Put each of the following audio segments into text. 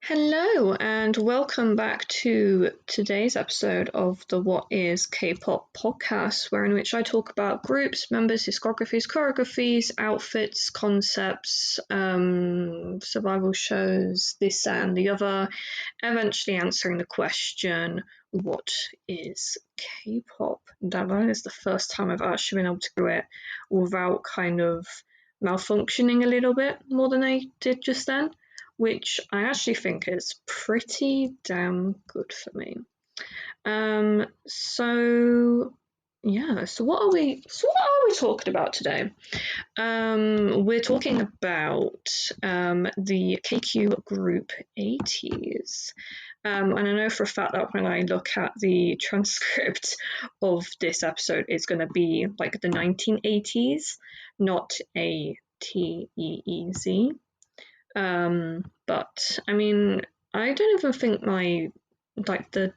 Hello, and welcome back to today's episode of the What is K-pop podcast, wherein which I talk about groups, members, discographies, choreographies, outfits, concepts, survival shows, this and the other, eventually answering the question, what is K-pop? That is the first time I've actually been able to do it without kind of malfunctioning a little bit more than I did just then, which I actually think is pretty damn good for me. So what are we talking about today? We're talking about the KQ group ATEEZ. And I know for a fact that when I look at the transcript of this episode, it's going to be like the 1980s, not ATEEZ. But I mean, I don't even think the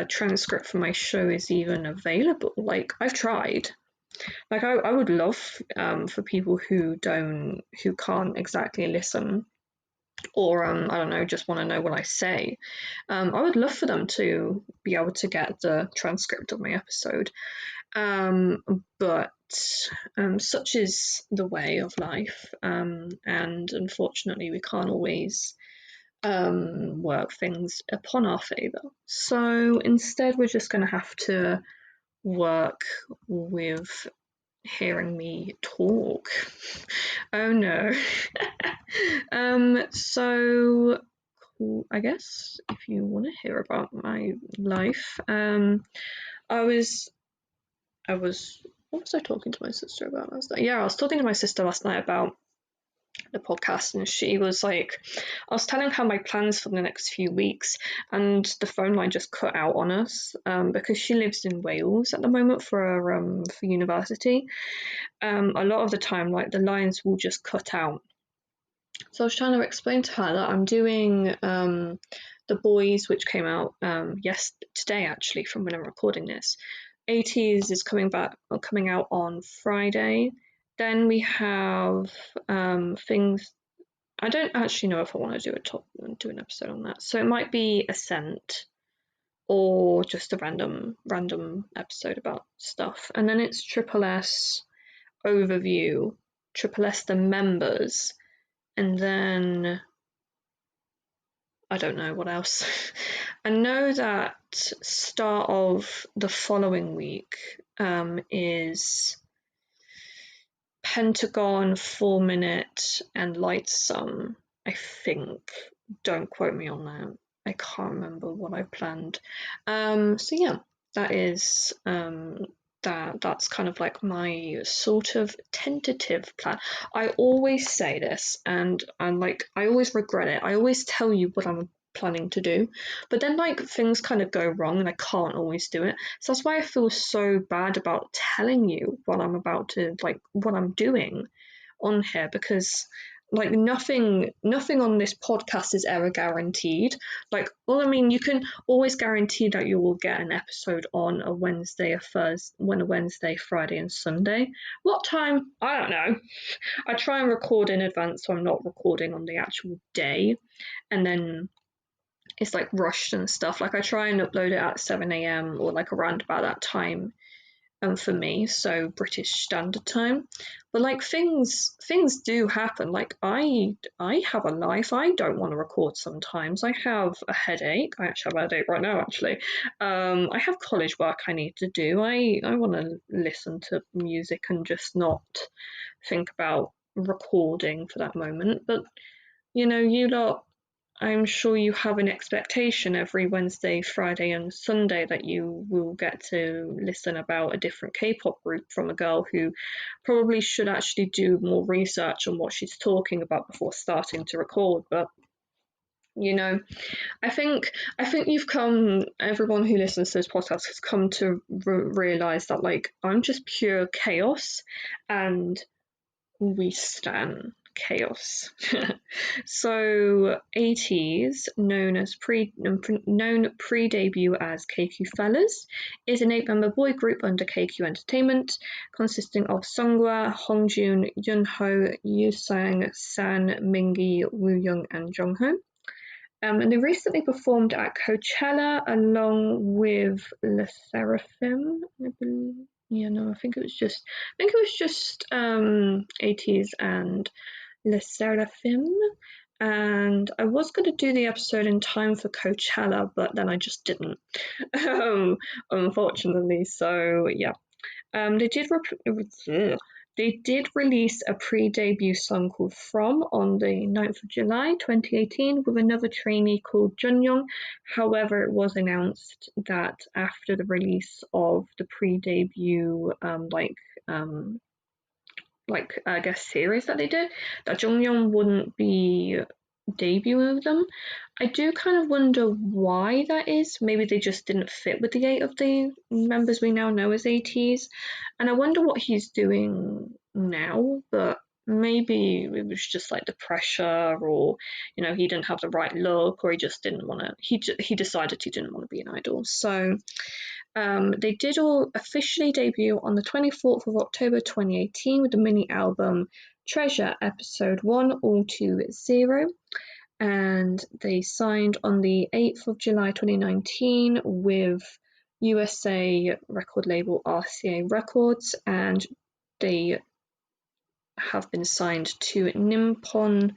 transcript for my show is even available. Like, I've tried. Like, I would love for people who can't exactly listen, or I don't know, just want to know what I say. I would love for them to be able to get the transcript of my episode. But such is the way of life, and unfortunately we can't always work things upon our favour. So instead we're just going to have to work with hearing me talk. Oh no. So I guess if you want to hear about my life, what was I talking to my sister about last night? Yeah, I was talking to my sister last night about the podcast, and she was like, I was telling her my plans for the next few weeks, and the phone line just cut out on us because she lives in Wales at the moment for university. A lot of the time, like, the lines will just cut out. So I was trying to explain to her that I'm doing The Boys, which came out today actually, from when I'm recording this. ATEEZ is coming out on Friday. Then we have things. I don't actually know if I want to do an episode on that. So it might be Ascent, or just a random episode about stuff. And then it's Triple S overview, Triple S the members, and then I don't know what else. I know that start of the following week is Pentagon, 4 Minute, and Lightsum, I think. Don't quote me on that. I can't remember what I planned. So yeah, that is that's kind of like my sort of tentative plan. I always say this, and I always regret it. I always tell you what I'm planning to do, but then like things kind of go wrong and I can't always do it. So that's why I feel so bad about telling you what I'm doing on here, because like nothing on this podcast is ever guaranteed. Like, well, I mean, you can always guarantee that you will get an episode on a Wednesday, Friday, and Sunday. What time? I don't know. I try and record in advance, so I'm not recording on the actual day, and then it's like rushed and stuff. Like, I try and upload it at 7 a.m. or like around about that time, for me, so British Standard Time. But like things do happen. Like, I have a life. I don't want to record sometimes. I have a headache. I actually have a headache right now, actually. I have college work I need to do. I want to listen to music and just not think about recording for that moment. But you lot, I'm sure you have an expectation every Wednesday, Friday, and Sunday that you will get to listen about a different K-pop group from a girl who probably should actually do more research on what she's talking about before starting to record. But I think everyone who listens to this podcast has come to realize that, like, I'm just pure chaos, and we stan chaos. So ATEEZ, known pre-debut as KQ Fellas, is an 8-member boy group under KQ Entertainment, consisting of Sunghwa, Hongjun, Yunho, Yusang, San, Mingi, Wooyoung, and Jongho. And they recently performed at Coachella along with Le Seraphim. I believe. Yeah, no, I think it was just ATEEZ and Le Seraphim. And I was going to do the episode in time for Coachella, but then I just didn't, unfortunately. So yeah, they did release a pre-debut song called From on the 9th of July 2018 with another trainee called Junyoung. However, it was announced that after the release of the pre-debut I guess series that they did, that Jonghyun wouldn't be debuting with them. I do kind of wonder why that is. Maybe they just didn't fit with the 8 of the members we now know as ATEEZ. And I wonder what he's doing now, but maybe it was just like the pressure, or he didn't have the right look, or he just didn't want to. He decided he didn't want to be an idol. So they did all officially debut on the 24th of October 2018 with the mini album Treasure Episode 1 All to Zero. And they signed on the 8th of July 2019 with USA record label RCA Records, and they have been signed to Nippon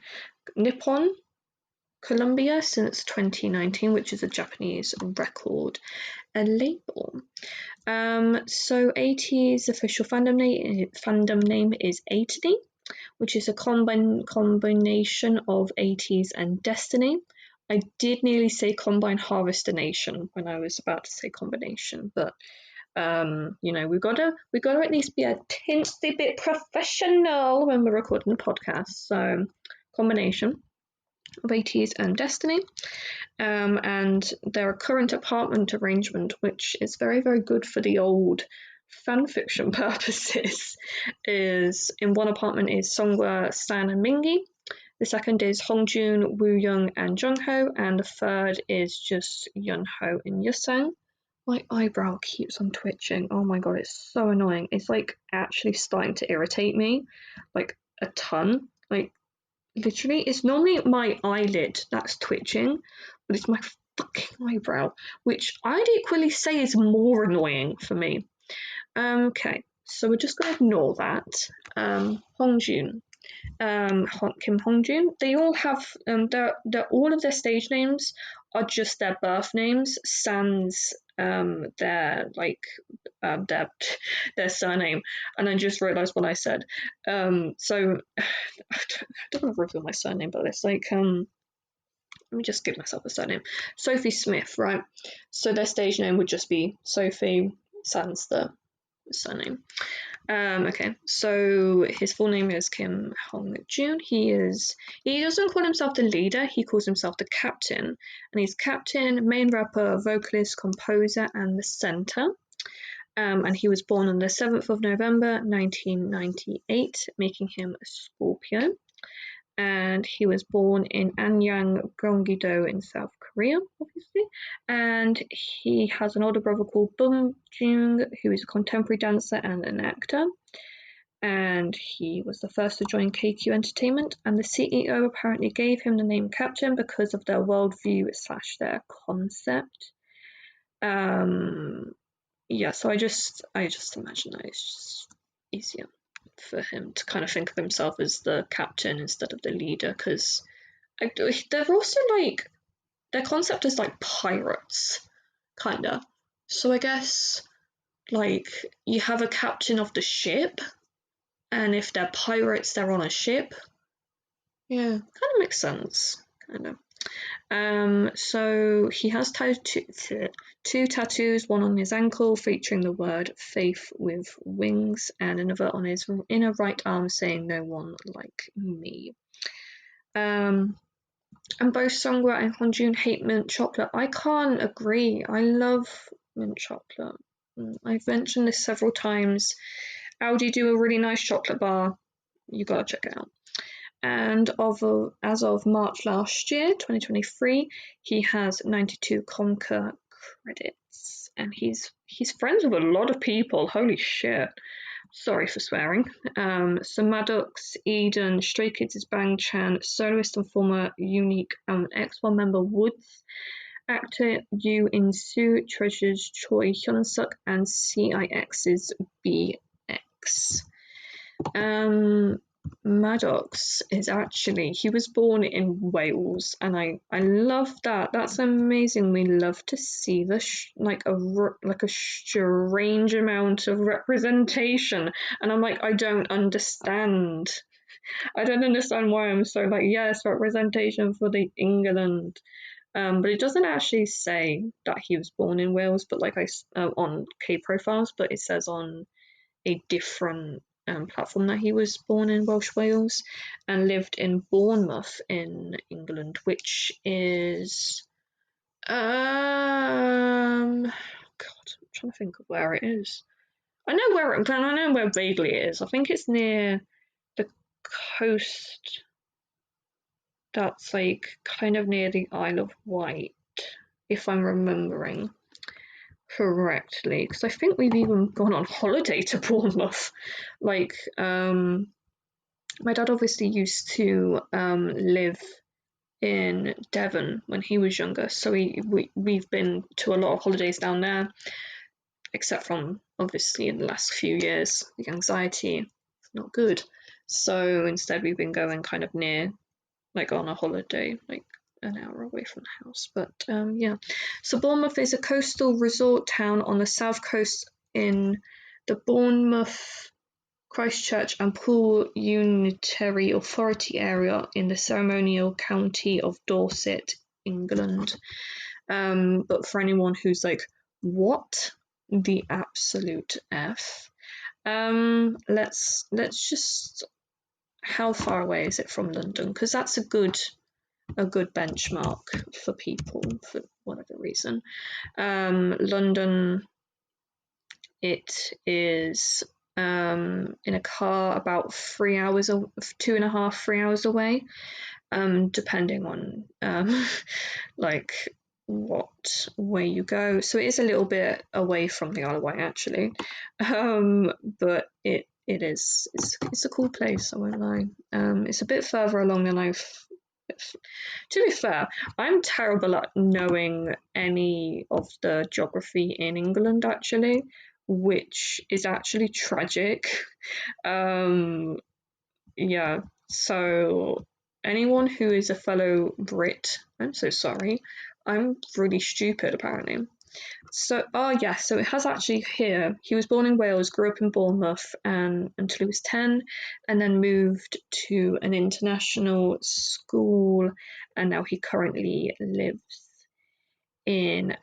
Columbia since 2019, which is a Japanese record label. So ATEEZ's official fandom name is ATEEZ, which is a combination of ATEEZ and Destiny. I did nearly say Combine Harvester Nation when I was about to say combination, but we gotta at least be a teensy bit professional when we're recording a podcast. So combination of ATEEZ and Destiny, and their current apartment arrangement, which is very, very good for the old fanfiction purposes, is in one apartment is Songhwa, Stan, and Mingi. The second is Hongjun, Wooyoung, and Jungho, and the third is just Yunho and Yusang. My eyebrow keeps on twitching. Oh my god, it's so annoying. It's like actually starting to irritate me, like a ton. Like literally, it's normally my eyelid that's twitching, but it's my fucking eyebrow, which I'd equally say is more annoying for me. Okay, so we're just gonna ignore that. Hongjun, Kim Hongjun. They all have all of their stage names are just their birth names, sans their their surname. And I just realised what I said. So I don't want to reveal my surname, but it's like let me just give myself a surname. Sophie Smith, right? So their stage name would just be Sophie sans the surname. Okay, so his full name is Kim Hongjun. He doesn't call himself the leader, he calls himself the captain. And he's captain, main rapper, vocalist, composer, and the center. And he was born on the 7th of November 1998, making him a Scorpio. And he was born in Anyang, Gyeonggi-do in South Korea, obviously. And he has an older brother called Bum Jung, who is a contemporary dancer and an actor. And he was the first to join KQ Entertainment, and the CEO apparently gave him the name Captain because of their worldview / their concept. Yeah, so I just imagine that it's just easier for him to kind of think of himself as the captain instead of the leader, because they're also like, their concept is like pirates, kind of. So I guess like you have a captain of the ship, and if they're pirates, they're on a ship. Yeah, kind of makes sense, kind of. So he has two tattoos, one on his ankle featuring the word faith with wings, and another on his inner right arm saying no one like me. And both Songhwa and Hongjun hate mint chocolate. I can't agree. I love mint chocolate. I've mentioned this several times. Audi do a really nice chocolate bar. You gotta check it out. And as of March last year, 2023, he has 92 Conquer credits, and he's friends with a lot of people. Holy shit! sorry for swearing. So Maddox, Eden, Stray Kids' Bang Chan, soloist and former Unique X1 member Woods, actor Yoo In Soo, Treasures Choi Hyun Suk, and CIX's BX. Maddox is actually, he was born in Wales, and I love that. That's amazing. We love to see like a strange amount of representation, and I'm like, I don't understand. I don't understand why I'm so like, yes, representation for the England. But it doesn't actually say that he was born in Wales, but like on K profiles, but it says on a different platform that he was born in Welsh Wales and lived in Bournemouth in England, which is God, I'm trying to think of where it is. I know where vaguely it is. I think it's near the coast. That's like kind of near the Isle of Wight, if I'm remembering correctly, because I think we've even gone on holiday to Bournemouth. Like, my dad obviously used to live in Devon when he was younger, so we've been to a lot of holidays down there, except from obviously in the last few years, the anxiety is not good. So instead, we've been going kind of near, like on a holiday, like an hour away from the house. But yeah, so Bournemouth is a coastal resort town on the south coast in the Bournemouth, Christchurch and Poole Unitary Authority area in the ceremonial county of Dorset, England. But for anyone who's like, what the absolute F? Let's just, how far away is it from London? Because that's a good benchmark for people for whatever reason. London, it is in a car about 3 hours, 2.5, 3 hours away, depending on like what way you go. So it is a little bit away from the Isle of Wight actually, but it's a cool place, I won't lie. It's a bit further along than I've. To be fair, I'm terrible at knowing any of the geography in England actually, which is actually tragic. Yeah, so anyone who is a fellow Brit, I'm so sorry. I'm really stupid apparently. So, yeah, so it has actually here. He was born in Wales, grew up in Bournemouth until he was 10, and then moved to an international school, and now he currently lives in.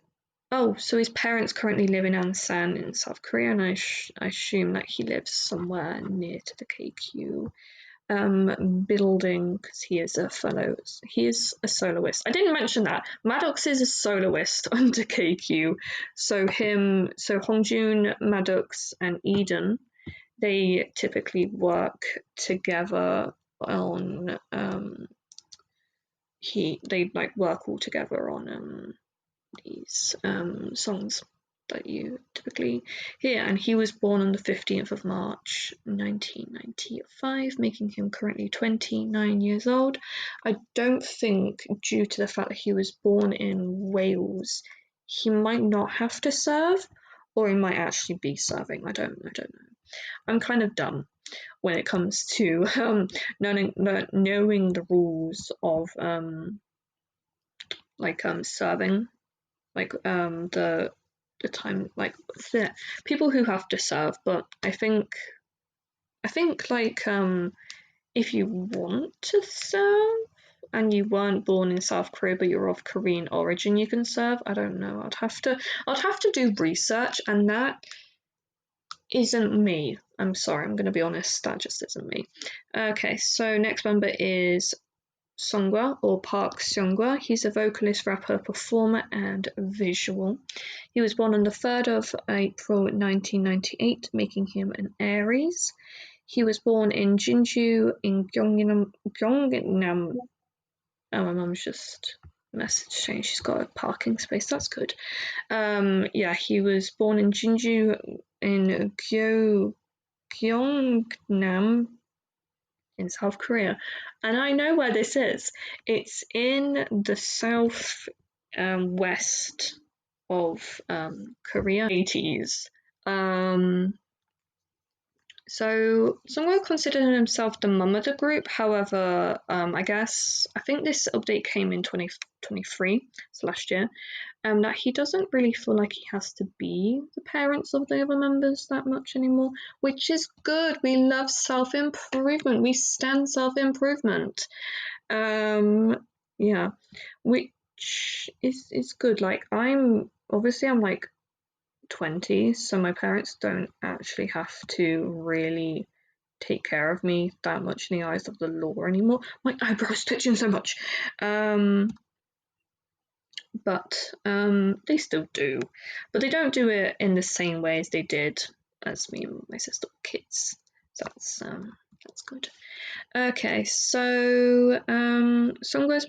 Oh, so his parents currently live in Ansan in South Korea, and I assume that he lives somewhere near to the KQ building, because he is a soloist. I didn't mention that Maddox is a soloist under KQ. So Hongjun, Maddox, and Eden, they typically work together on they like work all together on these songs that you typically hear. And he was born on the 15th of March 1995, making him currently 29 years old. I don't think, due to the fact that he was born in Wales, he might not have to serve, or he might actually be serving. I don't know. I'm kind of dumb when it comes to knowing the rules of serving, like the time, like people who have to serve. But I think like if you want to serve and you weren't born in South Korea but you're of Korean origin, you can serve. I don't know. I'd have to do research, and that isn't me. I'm sorry, I'm going to be honest, that just isn't me. Okay, so next member is Seonghwa, or Park Seonghwa. He's a vocalist, rapper, performer, and visual. He was born on the 3rd of April 1998, making him an Aries. He was born in Jinju in Gyeongnam. Oh, my mum's just messaged saying she's got a parking space. That's good. Yeah, he was born in Jinju in Gyeongnam in South Korea, and I know where this is. It's in the south west of Korea. ATEEZ. So Sungwoo considered himself the mum of the group. However, I think this update came in 2023, so last year, that he doesn't really feel like he has to be the parents of the other members that much anymore, which is good. We love self-improvement. We stand self-improvement. Yeah, which is good. Like I'm like 20, so my parents don't actually have to really take care of me that much in the eyes of the law anymore. My eyebrows twitching so much. But they still do. But they don't do it in the same way as they did as me and my sister were kids. So that's good. Okay, so Sungwoo's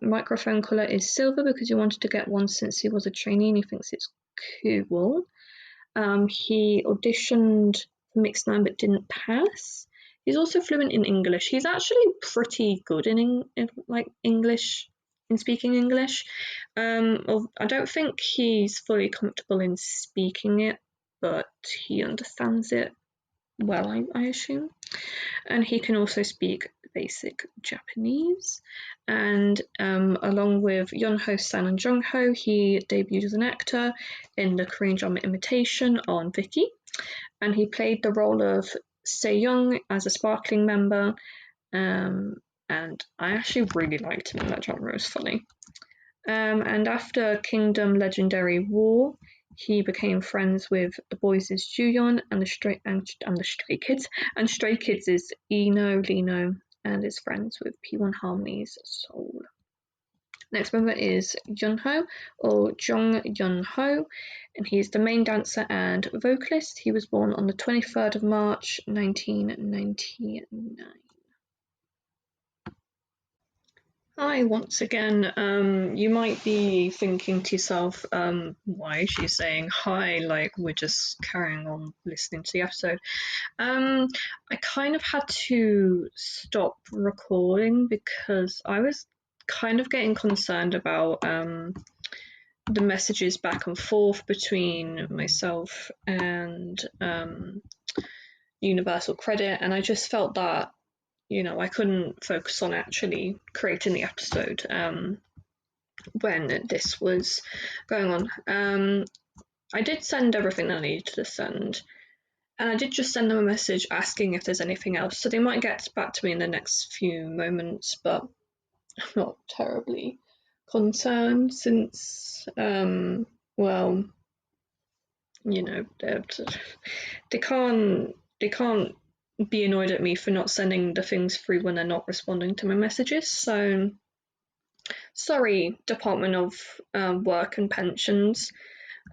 microphone colour is silver because he wanted to get one since he was a trainee and he thinks it's cool. He auditioned for Mix 9 but didn't pass. He's also fluent in English. He's actually pretty good in English, in speaking English. I don't think he's fully comfortable in speaking it, but he understands it well, I assume. And he can also speak basic Japanese. And along with Yeonho-san and Jungho, he debuted as an actor in the Korean drama Imitation on Viki. And he played the role of Se-young as a sparkling member. And I actually really liked him in that drama. It was funny. And after Kingdom Legendary War, he became friends with the boys' Juyeon and the Stray Kids. And Stray Kids is Eno, Lino, and is friends with P1 Harmony's Soul. Next member is Yunho, or Jung Yunho, and he's the main dancer and vocalist. He was born on the 23rd of March, 1999. Hi, once again. You might be thinking to yourself, why is she saying hi like we're just carrying on listening to the episode? I kind of had to stop recording because I was kind of getting concerned about the messages back and forth between myself and Universal Credit, and I just felt that I couldn't focus on actually creating the episode when this was going on. I did send everything that I needed to send, and I did just send them a message asking if there's anything else, so they might get back to me in the next few moments, but I'm not terribly concerned since, well, they can't be annoyed at me for not sending the things through when they're not responding to my messages. So sorry, Department of Work and Pensions.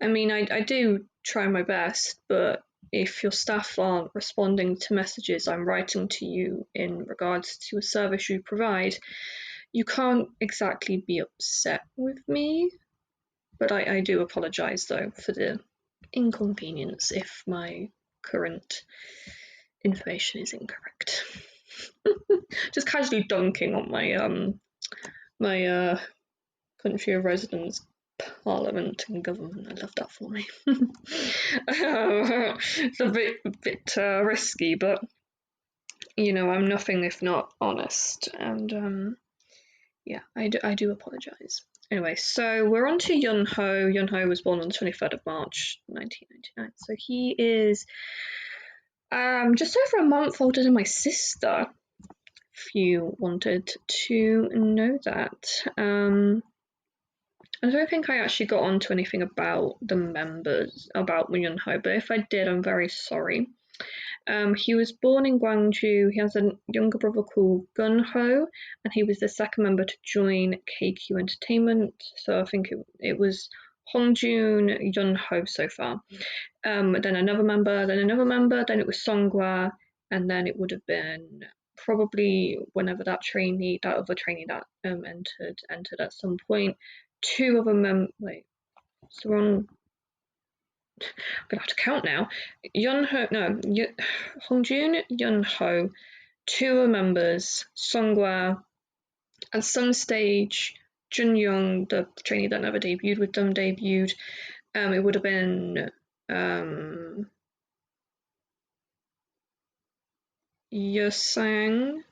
I mean, I do try my best, but if your staff aren't responding to messages I'm writing to you in regards to a service you provide, you can't exactly be upset with me. But I do apologise though for the inconvenience if my current information is incorrect. Just casually dunking on my country of residence, parliament and government. I love that for me. It's a bit risky, but I'm nothing if not honest, and yeah, I do apologise. Anyway, so we're on to Yunho. Yunho was born on the 23rd of March, 1999. So he is just over a month older than my sister, if you wanted to know that. I don't think I actually got onto anything about the members, about Yunho, but if I did, I'm very sorry. He was born in Gwangju. He has a younger brother called Gunho, and he was the second member to join KQ Entertainment. So I think it was Hongjun, Yunho so far. Then another member, then it was Songhwa, and then it would have been probably whenever that other trainee that entered at some point. Two other members. Wait, it's the wrong. gonna have to count now. Yunho, no, Hongjun, Yunho, two are members, Songhwa. At some stage, Junyoung, the trainee that never debuted with them, debuted. It would have been Yusang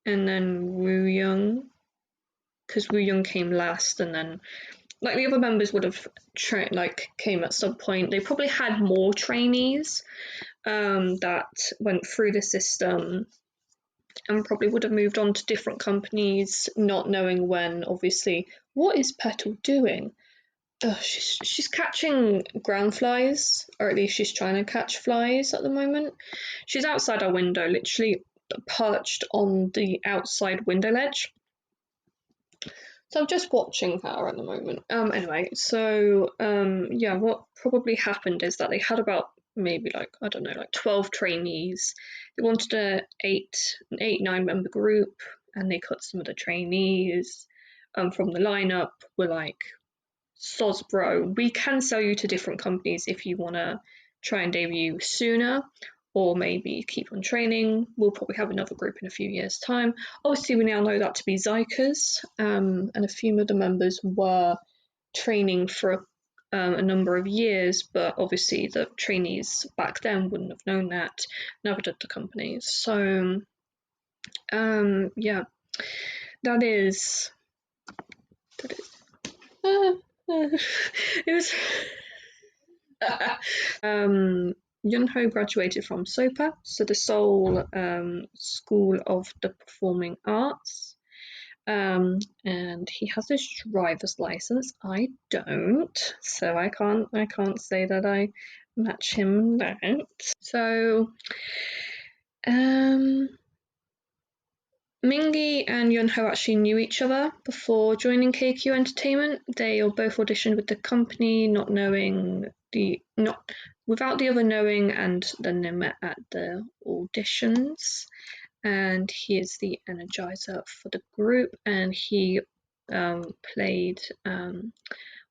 and then Woo Young, because Woo Young came last, and then like the other members would have came at some point. They probably had more trainees that went through the system and probably would have moved on to different companies, not knowing when. Obviously, what is Petal doing? She's catching ground flies, or at least she's trying to catch flies at the moment. She's outside our window, literally perched on the outside window ledge. So I'm just watching her at the moment. Anyway, so yeah, what probably happened is that they had about maybe like, I don't know, like 12 trainees. They wanted an 9 member group, and they cut some of the trainees from the lineup. Were like, soz bro, we can sell you to different companies if you want to try and debut sooner, or maybe keep on training. We'll probably have another group in a few years' time. Obviously, we now know that to be Zykas, and a few of the members were training for a number of years, but obviously the trainees back then wouldn't have known that, never did the companies. So, yeah, that is. It was. Yunho graduated from SOPA, so the Seoul School of the Performing Arts, and he has his driver's license. I don't, so I can't say that I match him that. So, Mingi and Yunho actually knew each other before joining KQ Entertainment. They both auditioned with the company, without the other knowing, and then they met at the auditions. And he is the energizer for the group, and he played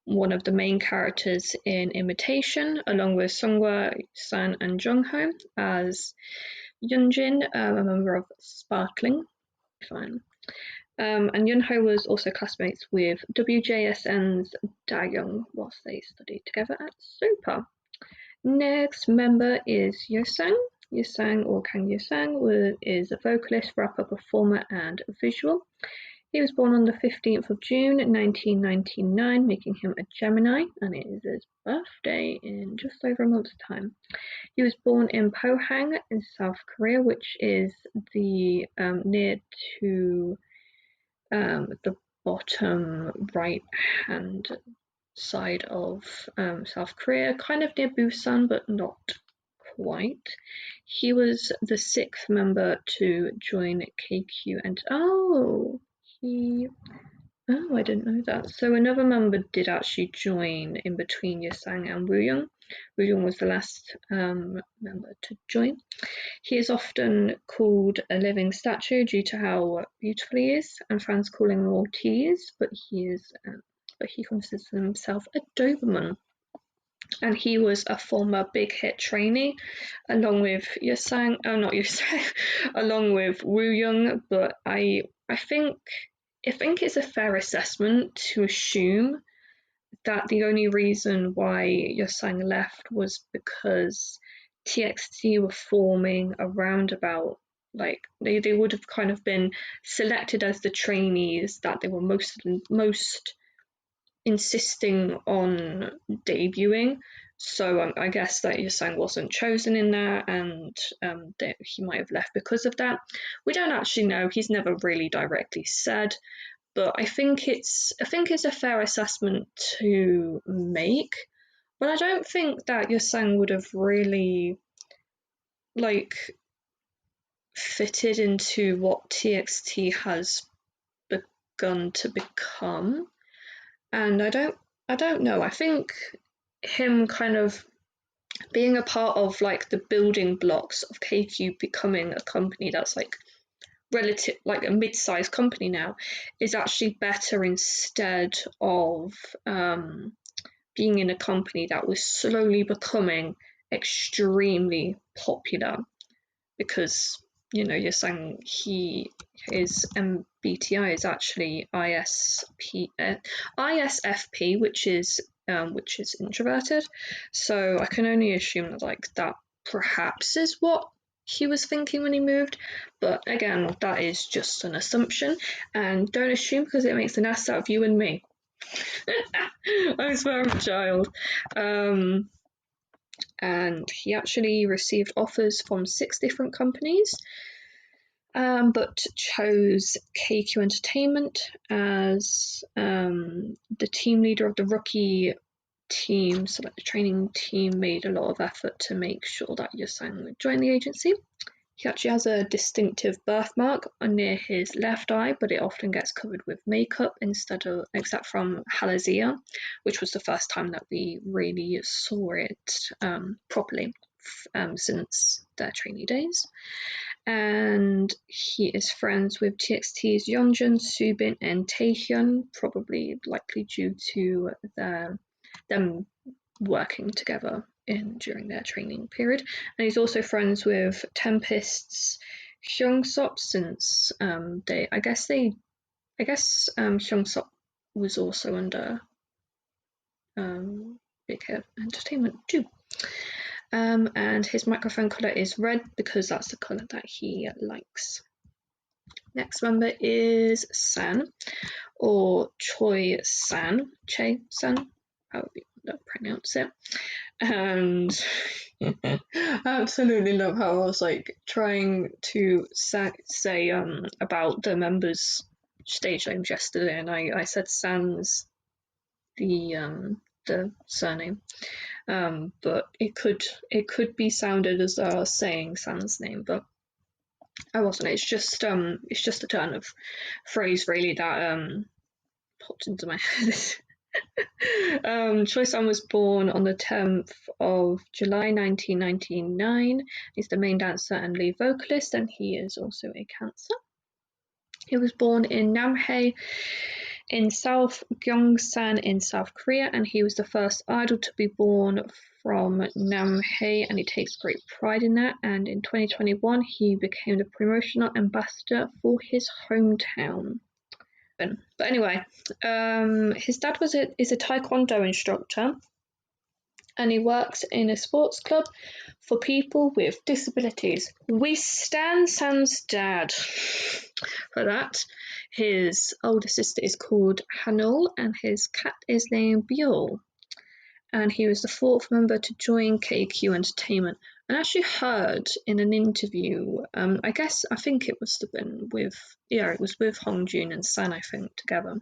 one of the main characters in Imitation, along with Songhwa, San, and Jungho as Yunjin, a member of Sparkling. Fine. And Yunho was also classmates with WJSN's Dayoung whilst they studied together at SOPA. Next member is Yosang. Yosang, or Kang Yosang, is a vocalist, rapper, performer, and visual. He was born on the 15th of June 1999, making him a Gemini, and it is his birthday in just over a month's time. He was born in Pohang in South Korea, which is the near to the bottom right-hand side of South Korea, kind of near Busan, but not quite. He was the 6th member to join KQ, and I didn't know that. So another member did actually join in between Yosang and Wooyoung. Wooyoung was the last member to join. He is often called a living statue due to how beautiful he is, and fans call him ATEEZ, but he considers himself a Doberman. And he was a former Big Hit trainee, along with along with Wooyoung. But I think it's a fair assessment to assume that the only reason why Yosang left was because TXT were forming around about, like, they would have kind of been selected as the trainees that they were most insisting on debuting. So I guess that Yosang wasn't chosen in there, and that he might have left because of that. We don't actually know. He's never really directly said, but I think it's a fair assessment to make. But I don't think that Yosang would have really fitted into what TXT has begun to become. And I don't know. I think him kind of being a part of the building blocks of KQ becoming a company that's a mid-sized company now is actually better, instead of being in a company that was slowly becoming extremely popular, because you're saying his MBTI is actually ISFP, which is introverted. So I can only assume that that perhaps is what he was thinking when he moved, but again, that is just an assumption, and don't assume, because it makes an ass out of you and me. I swear I'm a child. And he actually received offers from 6 different companies, but chose KQ Entertainment as the team leader of the rookie team. So the training team made a lot of effort to make sure that Yusang would join the agency. He actually has a distinctive birthmark near his left eye, but it often gets covered with makeup except from Halazia, which was the first time that we really saw it properly since their trainee days. And he is friends with TXT's Yeonjun, Subin, and Taehyun, probably likely due to them working together during their training period. And he's also friends with Tempest's Hyungsop, since Hyungsop was also under Big Hit Entertainment too. And his microphone colour is red, because that's the colour that he likes. Next member is San, or Choi San, however you pronounce it. And I absolutely love how I was trying to say about the members' stage names yesterday, and I said San's the surname, but it could be sounded as though I was saying San's name, but I wasn't. It's just a turn of phrase really that popped into my head. Choi San was born on the 10th of July 1999. He's the main dancer and lead vocalist, and he is also a Cancer. He was born in Namhae in South Gyeongsan in South Korea, and he was the first idol to be born from Namhae, and he takes great pride in that. And in 2021, he became the promotional ambassador for his hometown. But anyway, his dad is a taekwondo instructor, and he works in a sports club for people with disabilities. We stand San's dad for that. His older sister is called Hanul, and his cat is named Bjorn. And he was the 4th member to join KQ Entertainment. And I actually heard in an interview, I think it must have been it was with Hongjun and San, I think, together.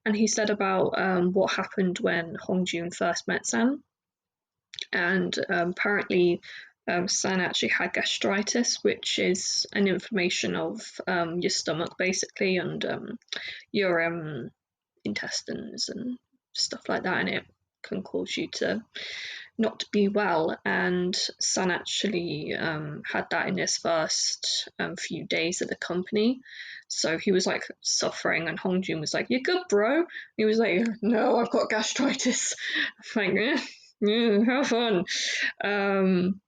And he said about what happened when Hongjun first met San. And apparently San actually had gastritis, which is an inflammation of your stomach, basically, and your intestines and stuff like that, and it can cause you to not be well. And San actually had that in his first few days at the company, so he was suffering, and Hongjun was like, "You good, bro?" He was like, "No, I've got gastritis." I'm like, have fun. And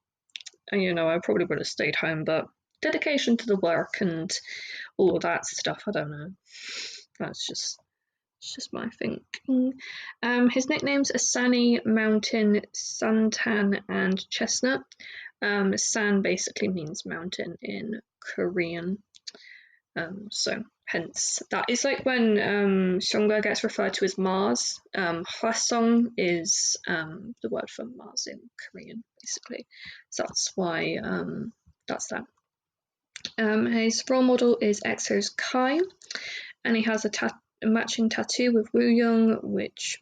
I probably would have stayed home, but dedication to the work and all that stuff, I don't know, that's just my thinking. His nicknames are Sunny, Mountain, Suntan, and Chestnut. San basically means mountain in Korean. So hence that is when Seonga gets referred to as Mars. Hwasong is the word for Mars in Korean, basically. So that's why that's that. His role model is EXO's Kai, and he has a matching tattoo with Wooyoung, which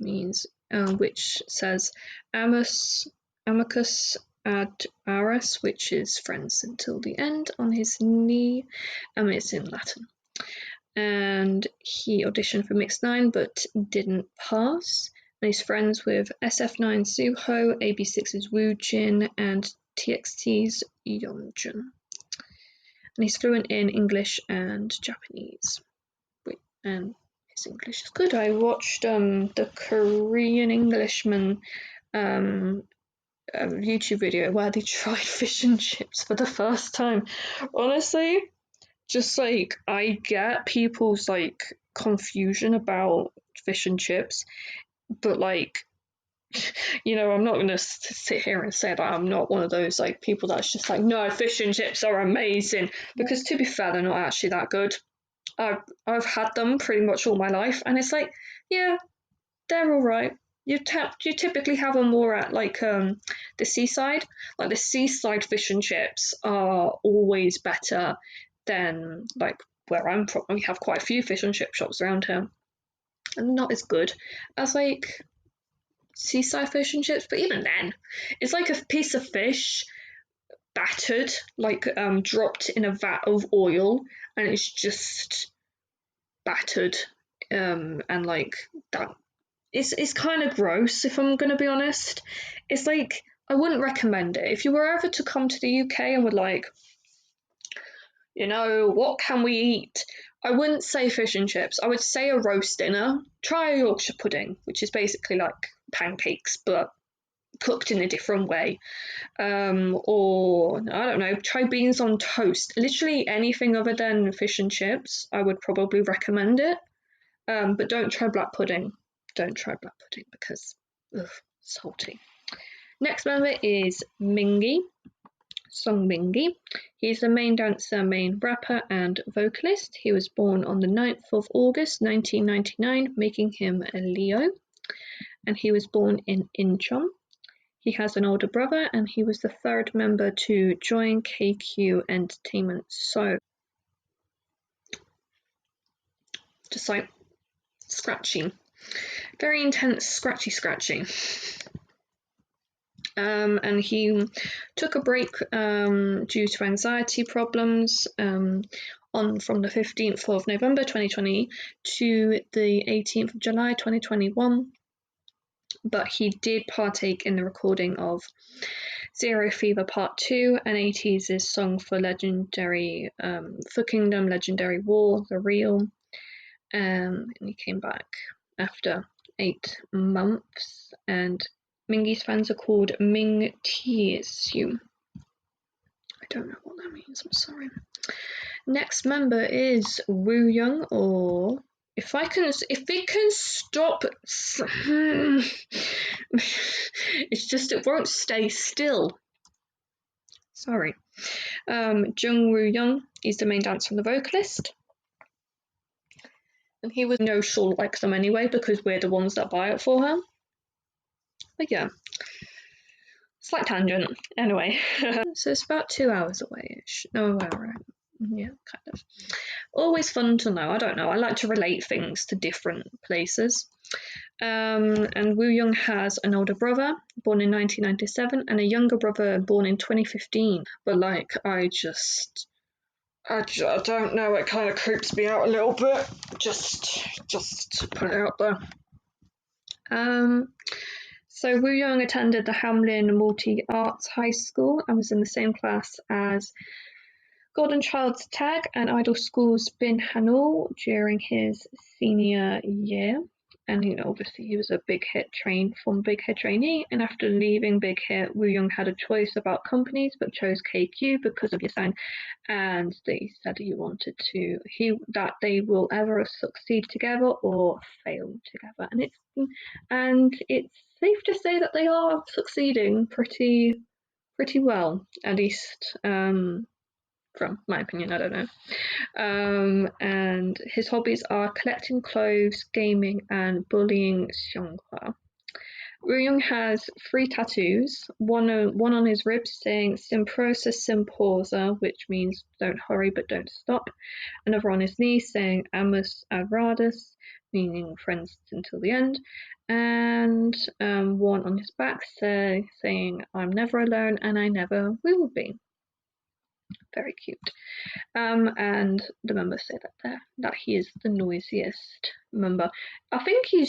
says Amicus ad Aras, which is friends until the end, on his knee. It's in Latin. And he auditioned for Mix 9 but didn't pass. And he's friends with SF9's Suho, AB6's Woojin, and TXT's Yeonjun. And he's fluent in English and Japanese. And his English is good. I watched the Korean Englishman YouTube video where they tried fish and chips for the first time. Honestly, just like I get people's like confusion about fish and chips, but like I'm not gonna sit here and say that I'm not one of those like people that's just like, no, fish and chips are amazing, because to be fair, they're not actually that good. I've had them pretty much all my life, and it's like, yeah, they're all right. You typically have them more at like the seaside. Like the seaside fish and chips are always better than like where I'm from. We have quite a few fish and chip shops around here, and not as good as like seaside fish and chips. But even then, it's like a piece of fish battered, like dropped in a vat of oil, and it's just battered, and like that. It's kind of gross, if I'm gonna be honest. It's like I wouldn't recommend it if you were ever to come to the UK and would like, what can we eat? I wouldn't say fish and chips. I would say a roast dinner. Try a Yorkshire pudding, which is basically like pancakes but cooked in a different way. Or I don't know, try beans on toast. Literally anything other than fish and chips, I would probably recommend it. But don't try black pudding. Don't try black pudding because, salty. Next member is Mingy, Song Mingy. He's the main dancer, main rapper, and vocalist. He was born on the 9th of August 1999, making him a Leo. And he was born in Incheon. He has an older brother, and he was the third member to join KQ Entertainment. So, just like scratchy. Very intense scratchy. And he took a break due to anxiety problems from the 15th of November 2020 to the 18th of July 2021. But he did partake in the recording of Zero Fever Part 2 and ATEEZ' song for Kingdom Legendary War, The Real. And he came back after 8 months, and Mingy's fans are called Ming Tiesu. I don't know what that means, I'm sorry. Next member is Woo Young, or if it can stop, it's just it won't stay still. Sorry. Jung Woo Young is the main dancer and the vocalist. And he was she'll like them anyway because we're the ones that buy it for her. But yeah, slight tangent. Anyway, so it's about 2 hours away-ish. No, yeah, kind of. Always fun to know. I don't know. I like to relate things to different places. And Woo Young has an older brother born in 1997 and a younger brother born in 2015. But like, I don't know, it kind of creeps me out a little bit, just to put it out there. So Woo Young attended the Hamlin Multi-Arts High School and was in the same class as Golden Child's Tag and Idol School's Bin Hanul during his senior year. And obviously he was a Big Hit trainee, and after leaving Big Hit, Woo Young had a choice about companies but chose KQ because of Yasan, and they said that they will ever succeed together or fail together, and it's safe to say that they are succeeding pretty well, at least from my opinion, I don't know. And his hobbies are collecting clothes, gaming, and bullying Seonghwa. Woo Young has 3 tattoos, one on his ribs saying Simprosa Simposa, which means don't hurry but don't stop, another on his knee saying Amus Adradus, meaning friends until the end, and one on his back saying I'm never alone and I never will be. Very cute. And the members say that he is the noisiest member. I think he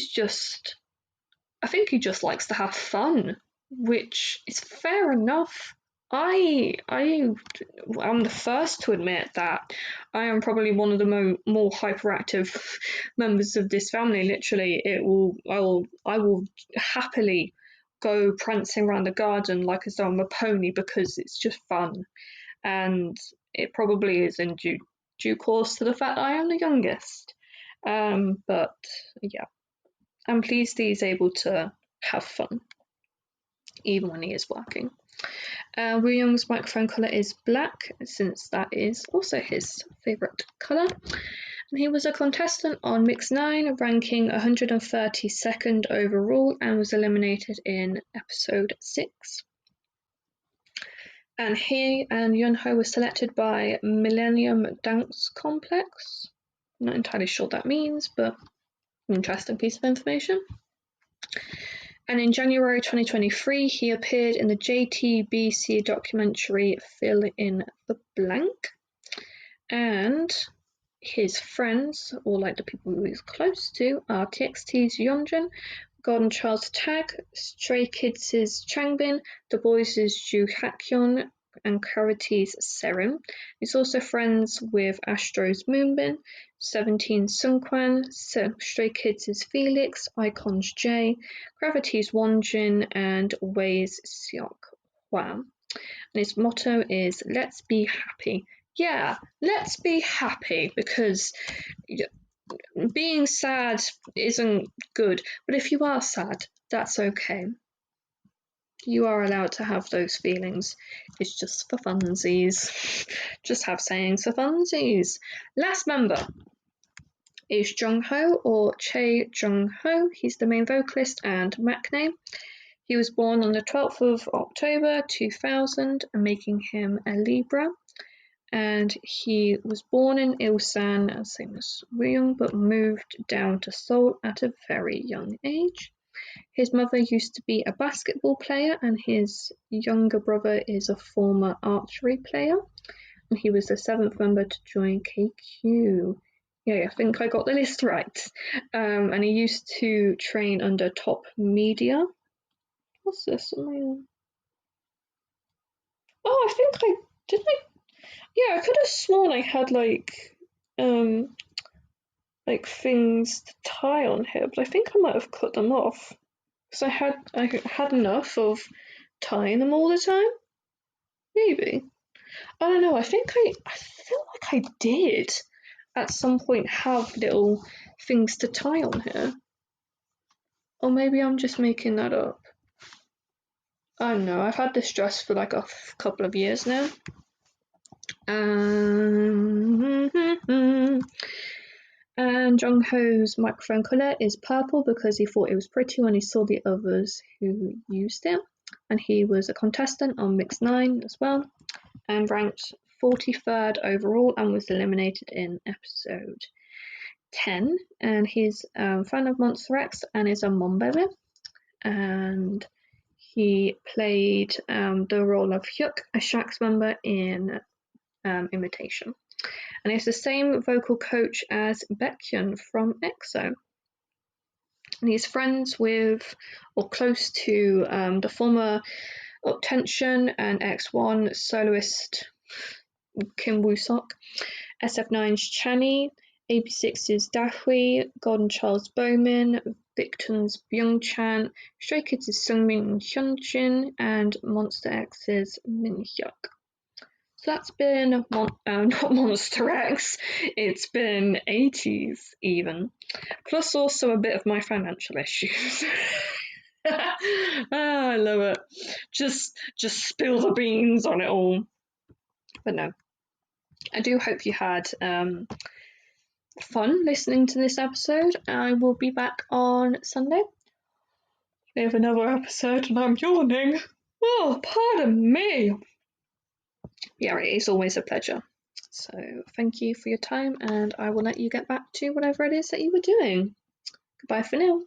just likes to have fun, which is fair enough. I'm the first to admit that I am probably one of the more hyperactive members of this family. Literally, I will happily go prancing around the garden like as though I'm a pony because it's just fun, and it probably is in due course to the fact that I am the youngest. But yeah, I'm pleased he's able to have fun even when he is working. Woo Young's microphone colour is black, since that is also his favourite colour. And he was a contestant on Mix 9, ranking 132nd overall, and was eliminated in episode 6. And he and Yunho were selected by Millennium Dance Complex. I'm not entirely sure what that means, but an interesting piece of information. And in January 2023, he appeared in the JTBC documentary Fill in the Blank. And his friends, or like the people who he's close to, are TXT's Yeonjun, Golden Child's Tag, Stray Kids' Changbin, The Boys' Ju Hakyeon, and Clarity's Serim. He's also friends with Astro's Moonbin, 17's Sungkwan, Stray Kids' Felix, Icon's Jay, Gravity's Wonjin, and Way's Seok Hwam. And his motto is "Let's be happy." Yeah, let's be happy, because being sad isn't good, but if you are sad, that's okay. You are allowed to have those feelings. It's just for funsies. Just have sayings for funsies. Last member is Jungho, or Chae Jungho. He's the main vocalist and Mac name. He was born on the 12th of October 2000, making him a Libra. And he was born in Ilsan, same as Woo, but moved down to Seoul at a very young age. His mother used to be a basketball player, and his younger brother is a former archery player. And he was the 7th member to join KQ. Yeah, I think I got the list right. And he used to train under Top Media. What's this? Oh, I think I didn't. Yeah, I could have sworn I had like things to tie on here, but I think I might have cut them off because I had enough of tying them all the time. Maybe, I don't know. I feel like I did at some point have little things to tie on here, or maybe I'm just making that up. I don't know. I've had this dress for like a couple of years now. And Jungho's microphone colour is purple because he thought it was pretty when he saw the others who used it. And he was a contestant on Mix 9 as well, and ranked 43rd overall, and was eliminated in episode 10. And he's a fan of Monster X and is a Monbebe. And he played the role of Hyuk, a Shax member in Imitation. And he's the same vocal coach as Baekhyun from EXO. And he's friends with, or close to, the former Uptension and X1 soloist Kim Woo-sok, SF9's Channy, AB6's Dahui, Golden Child's Bowman, Victon's Byung-chan, Stray Kids' Sungmin and Hyunjin, and Monster X's Min-hyuk. So that's been not Monster X, it's been ATEEZ even, plus also a bit of my financial issues. I love it. Just spill the beans on it all. But no, I do hope you had fun listening to this episode. I will be back on Sunday with another episode, and I'm yawning. Oh, pardon me. Yeah, it is always a pleasure. So thank you for your time, and I will let you get back to whatever it is that you were doing. Goodbye for now.